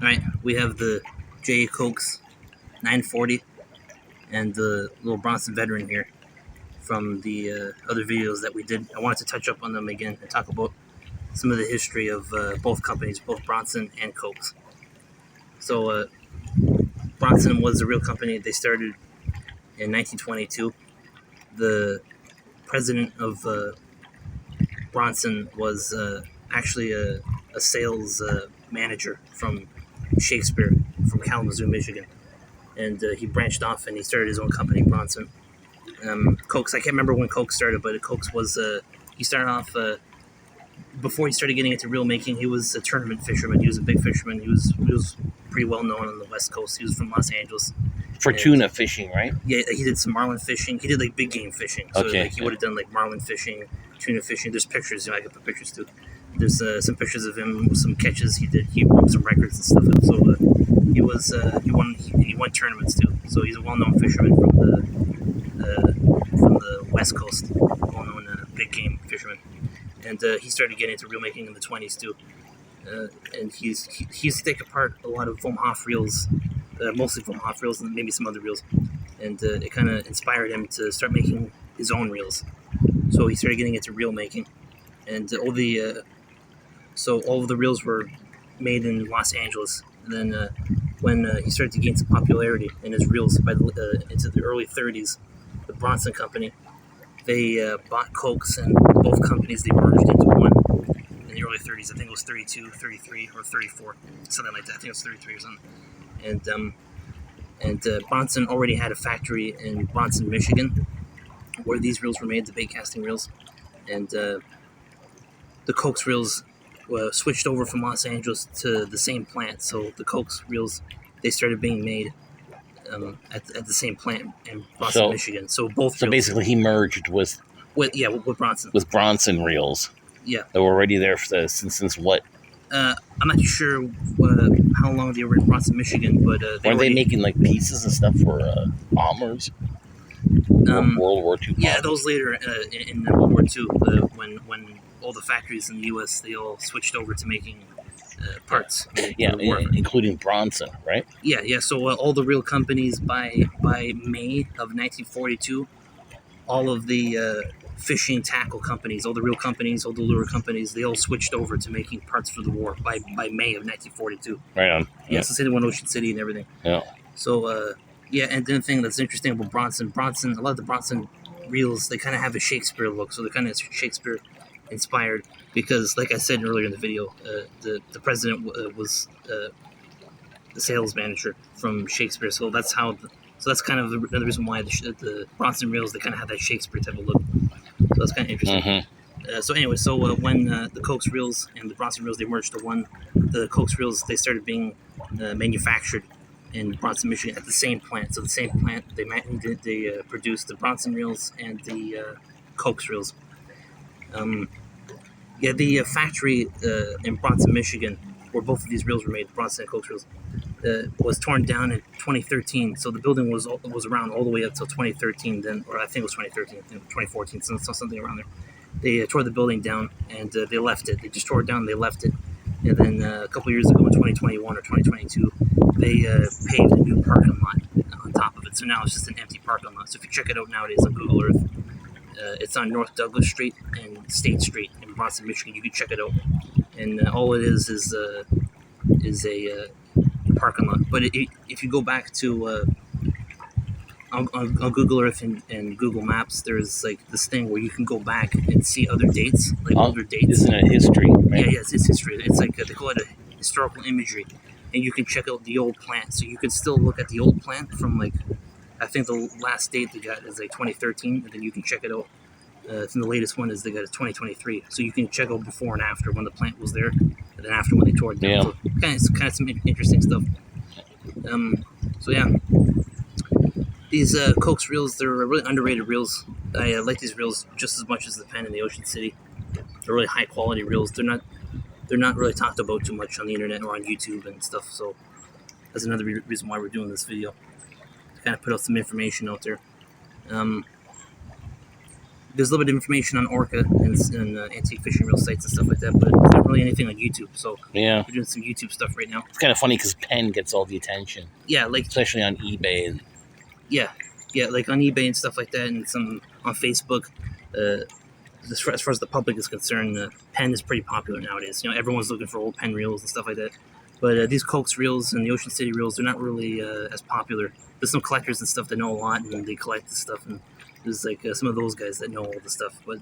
Alright, we have the J.A. Coxe 940 and the little Bronson veteran here from the other videos that we did. I wanted to touch up on them again and talk about some of the history of both companies, both Bronson and Coxe. So Bronson was a real company. They started in 1922. The president of Bronson was actually a sales manager from Shakespeare, from Kalamazoo, Michigan. And he branched off and he started his own company, Bronson. Coxe, I can't remember when Coxe started, but Coxe was, he started off, before he started getting into reel making, he was a tournament fisherman. He was a big fisherman. He was pretty well known on the West Coast. He was from Los Angeles. For tuna fishing, right? Yeah, he did some marlin fishing. He did like big game fishing. So Okay. like, he would have done like marlin fishing, tuna fishing. There's pictures, I could put pictures too. There's some pictures of him with some catches he did. He broke some records and stuff. So he won tournaments too. So he's a well-known fisherman from the West Coast, well-known big game fisherman. And he started getting into reel making in the 20s too. And he used to take apart a lot of foam Hoff reels, mostly foam Hoff reels and maybe some other reels. And it kind of inspired him to start making his own reels. So he started getting into reel making, and all of the reels were made in Los Angeles. And then when he started to gain some popularity in his reels into the early 30s, the Bronson Company, they bought Coxe, and both companies, they merged into one in the early 30s. I think it was 32, 33, or 34, something like that. I think it was 33 or something. And Bronson already had a factory in Bronson, Michigan, where these reels were made, the bait casting reels. And the Coxe reels switched over from Los Angeles to the same plant. So the Coxe reels, they started being made at the same plant in Bronson, Michigan. So both. So basically, he merged with Bronson. With Bronson reels. Yeah. They were already there since what? I'm not sure how long they were in Bronson, Michigan, but weren't they making like pieces and stuff for bombers? World War II. Yeah, those later in World War II, when all the factories in the U.S. they all switched over to making parts. Yeah, including Bronson, right? Yeah. So all the reel companies by May of 1942, all of the fishing tackle companies, all the reel companies, all the lure companies, they all switched over to making parts for the war by May of 1942. Right on. Yeah, so same one, Ocean City and everything. Yeah. So yeah, and the thing that's interesting about Bronson, a lot of the Bronson reels, they kind of have a Shakespeare look, so they're kind of Shakespeare inspired, because like I said earlier in the video, the president was the sales manager from Shakespeare, so that's how. So that's kind of another reason why the Bronson reels, they kind of have that Shakespeare type of look. So that's kind of interesting. Mm-hmm. So anyway, when the Coxe reels and the Bronson reels, they merged to one, the Coxe reels, they started being manufactured in Bronson, Michigan, at the same plant. So the same plant, they produced the Bronson reels and the Coxe reels. The factory in Bronson, Michigan, where both of these reels were made, the Bronson and Coxe reels, was torn down in 2013. So the building was around all the way up till 2013. Then, or I think it was 2013, 2014, something around there. They tore the building down and they left it. They just tore it down. They left it. And then a couple years ago, in 2021 or 2022, they paved a new parking lot on top of it. So now it's just an empty parking lot. So if you check it out nowadays on Google Earth, it's on North Douglas Street and State Street in Bronson, Michigan. You can check it out. And all it is a parking lot. But if you go back to on Google Earth and Google Maps, there's like this thing where you can go back and see other dates, like older dates. Isn't it history? Right? Yeah, it's history. It's like they call it a historical imagery, and you can check out the old plant. So you can still look at the old plant from like, I think the last date they got is like 2013, and then you can check it out. I think the latest one is they got it 2023. So you can check out before and after when the plant was there, and then after when they tore it down. Yeah. So kind of some interesting stuff. So yeah, these Coxe reels, they're really underrated reels. I like these reels just as much as the Penn and the Ocean City. They're really high quality reels. They're not really talked about too much on the internet or on YouTube and stuff. So that's another reason why we're doing this video, to kind of put out some information out there. There's a little bit of information on Orca and antique fishing reel sites and stuff like that, but not really anything on YouTube. So Yeah. we're doing some YouTube stuff right now. It's kind of funny because Penn gets all the attention. Yeah, like especially on eBay. And yeah, like on eBay and stuff like that, and some on Facebook. As far as the public is concerned, Penn is pretty popular nowadays. Everyone's looking for old Penn reels and stuff like that. But these Coxe reels and the Ocean City reels, they're not really as popular. There's some collectors and stuff that know a lot, and they collect the stuff. And there's like some of those guys that know all the stuff. But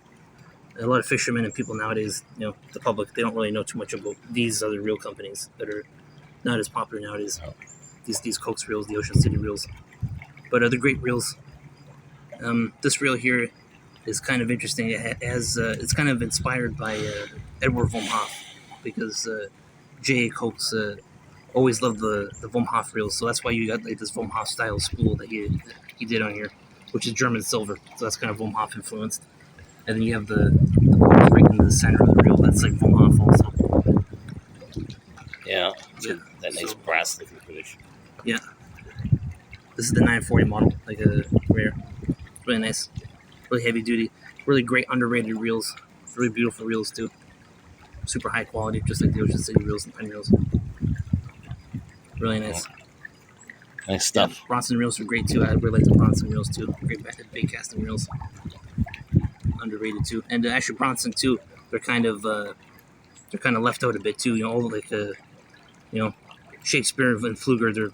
a lot of fishermen and people nowadays, the public, they don't really know too much about these other reel companies that are not as popular nowadays. These Coxe reels, the Ocean City reels. But they're great reels. This reel here is kind of interesting. It's kind of inspired by Edward von Hoff, because J.A. Coxe always loved the von Hoff reels, so that's why you got like this von Hoff style spool that he did on here, which is German silver, so that's kind of von Hoff influenced. And then you have the poles right in the center of the reel, that's like von Hoff also. Yeah, that nice brass looking finish. Yeah, this is the 940 model, like a rare, really nice. Really heavy duty, really great underrated reels, really beautiful reels too. Super high quality, just like the Ocean City reels and Penn reels. Really nice. Nice stuff. Yeah, Bronson reels are great too. I really like the Bronson reels too. Great big casting reels. Underrated too. And actually Bronson too, they're kind of left out a bit too. All like Shakespeare and Pfluger,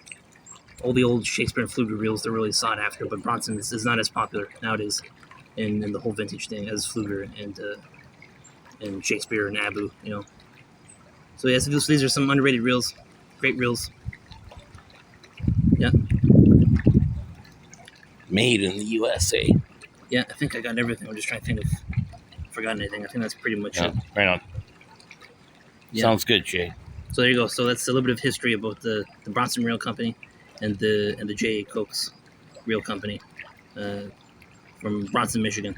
all the old Shakespeare and Pfluger reels, they're really sought after, but Bronson is not as popular nowadays in the whole vintage thing as Pfluger and Shakespeare and Abu, So yeah, so these are some underrated reels, great reels. Yeah. Made in the USA. Yeah, I think I got everything. I'm just trying to think if I've forgotten anything. I think that's pretty much it. Right on. Yeah. Sounds good, Jay. So there you go. So that's a little bit of history about the Bronson Reel Company and the J.A. Coxe Reel Company from Bronson, Michigan.